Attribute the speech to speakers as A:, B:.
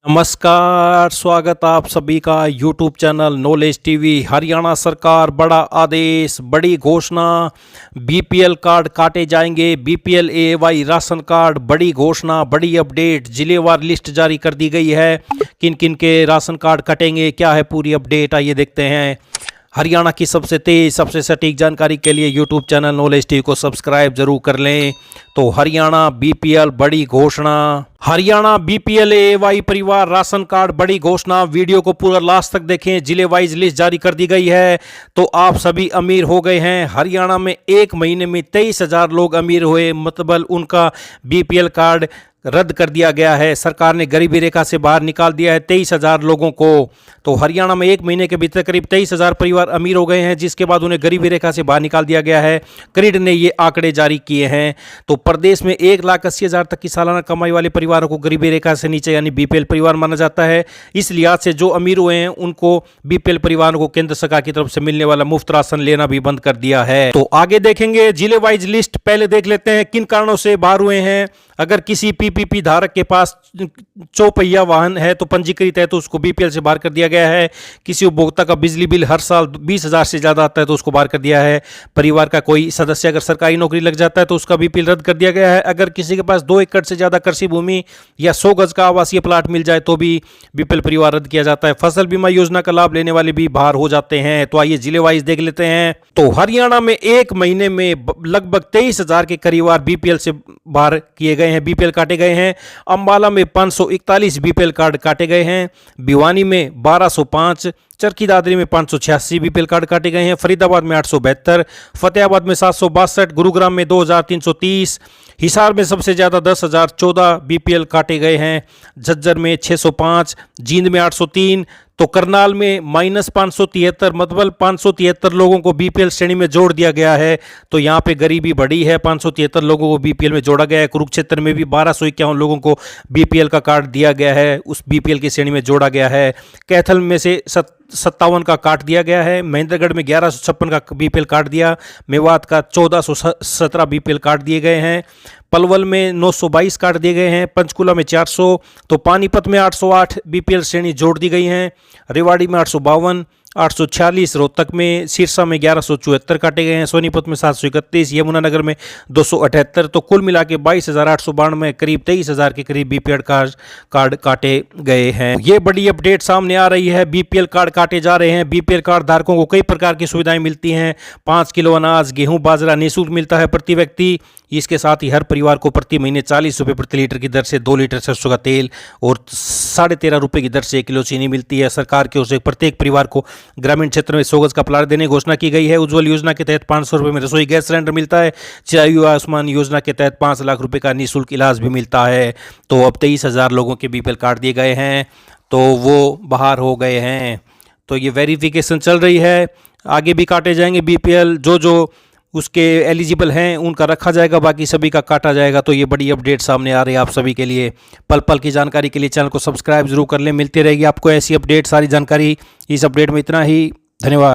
A: नमस्कार, स्वागत आप सभी का YouTube channel knowledge TV. Haryana सरकार बड़ा आदेश, बड़ी घोषणा, बीपीएल कार्ड काटे जाएंगे। बीपीएल एवाई राशन कार्ड, बड़ी घोषणा, बड़ी अपडेट। जिलेवार लिस्ट जारी कर दी गई है, किन किन के राशन कार्ड कटेंगे, क्या है पूरी अपडेट, आइए देखते हैं। हरियाणा की सबसे तेज, सबसे सटीक जानकारी के लिए यूट्यूब चैनल नॉलेज टीवी को सब्सक्राइब जरूर कर लें। तो हरियाणा बीपीएल बड़ी घोषणा, हरियाणा बीपीएल एवाई परिवार राशन कार्ड बड़ी घोषणा। वीडियो को पूरा लास्ट तक देखें, जिले वाइज लिस्ट जारी कर दी गई है। तो आप सभी अमीर हो गए हैं। हरियाणा में एक महीने में 23,000 लोग अमीर हुए, मतलब उनका बीपीएल कार्ड रद्द कर दिया गया है। सरकार ने गरीबी रेखा से बाहर निकाल दिया है 23,000 लोगों को। तो हरियाणा में एक महीने के भीतर करीब 23,000 परिवार अमीर हो गए हैं, जिसके बाद उन्हें गरीबी रेखा से बाहर निकाल दिया गया है। क्रिड ने ये आंकड़े जारी किए हैं। तो प्रदेश में 1,80,000 तक की सालाना कमाई वाले परिवारों को गरीबी रेखा से नीचे यानी बीपीएल परिवार माना जाता है। इस लिहाज से जो अमीर हुए हैं उनको बीपीएल परिवारों को केंद्र सरकार की तरफ से मिलने वाला मुफ्त राशन लेना भी बंद कर दिया है। तो आगे देखेंगे जिले वाइज लिस्ट। पहले देख लेते हैं किन कारणों से बाहर हुए हैं। अगर किसी पीपीपी धारक के पास चौपहिया वाहन है तो पंजीकृत है तो उसको बीपीएल से बाहर कर दिया गया है। किसी उपभोक्ता का बिजली बिल हर साल 20,000 से ज्यादा आता है तो उसको बाहर कर दिया है। परिवार का कोई सदस्य अगर सरकारी नौकरी लग जाता है तो उसका बीपीएल रद्द कर दिया गया है। अगर किसी के पास 2 एकड़ से ज्यादा कृषि भूमि या 100 गज का आवासीय प्लाट मिल जाए तो भी बीपीएल परिवार रद्द किया जाता है। फसल बीमा योजना का लाभ लेने वाले भी बाहर हो जाते हैं। तो आइए जिले वाइज देख लेते हैं। तो हरियाणा में एक महीने में लगभग 23,000 के परिवार बीपीएल से बाहर किए गए हैं, बीपीएल काटे गए हैं। अंबाला में 541 बीपीएल कार्ड काटे गए हैं। भिवानी में 1205, चरखी दादरी में 586 बीपीएल कार्ड काटे गए हैं। फरीदाबाद में 872, फतेहाबाद में 762, गुरुग्राम में 2,330, हिसार में सबसे ज्यादा 10,014 बीपीएल काटे गए हैं। झज्जर में 605, जींद में 803, तो करनाल में -573, मतलब 573 लोगों को बीपीएल श्रेणी में जोड़ दिया गया है। तो यहाँ पे गरीबी बढ़ी है, 573 लोगों को बीपीएल में जोड़ा गया है। कुरुक्षेत्र में भी 1251 लोगों को बीपीएल का कार्ड दिया गया है, उस बीपीएल की श्रेणी में जोड़ा गया है। कैथल में से 57 का काट दिया गया है। महेंद्रगढ़ में 1156 का बीपीएल काट दिया। मेवात का 1417 बीपीएल काट दिए गए हैं। पलवल में 922 काट दिए गए हैं। पंचकुला में 400, तो पानीपत में 808 बीपीएल श्रेणी जोड़ दी गई हैं। रेवाड़ी में 852, 846, रोहतक में, सिरसा में 1174 काटे गए हैं। सोनीपत में 731, यमुनानगर में 278, तो कुल मिला के 22,892, करीब 23,000 के करीब बीपीएल कार्ड काटे गए हैं। ये बड़ी अपडेट सामने आ रही है। बीपीएल कार्ड काटे जा रहे हैं। बीपीएल कार्ड धारकों को कई प्रकार की सुविधाएं मिलती हैं। 5 किलो अनाज, गेहूं, बाजरा निःशुल्क मिलता है प्रति व्यक्ति। इसके साथ ही हर परिवार को प्रति महीने 40 रुपये प्रति लीटर की दर से 2 लीटर सरसों का तेल और 13.5 रुपये की दर से 1 किलो चीनी मिलती है। सरकार की ओर से प्रत्येक परिवार को ग्रामीण क्षेत्र में 100 गज का प्लाट देने की घोषणा की गई है। उज्ज्वल योजना के तहत 500 रुपये में रसोई गैस सिलेंडर मिलता है। चिरायु आयुष्मान योजना के तहत 5 लाख रुपए का निःशुल्क इलाज भी मिलता है। तो अब 23,000 लोगों के बीपीएल कार्ड दिए गए हैं, तो वो बाहर हो गए हैं। तो ये वेरिफिकेशन चल रही है, आगे भी काटे जाएंगे बीपीएल। जो उसके एलिजिबल हैं उनका रखा जाएगा, बाकी सभी का काटा जाएगा। तो ये बड़ी अपडेट सामने आ रही है आप सभी के लिए। पल पल की जानकारी के लिए चैनल को सब्सक्राइब जरूर कर लें। मिलती रहेगी आपको ऐसी अपडेट, सारी जानकारी। इस अपडेट में इतना ही, धन्यवाद।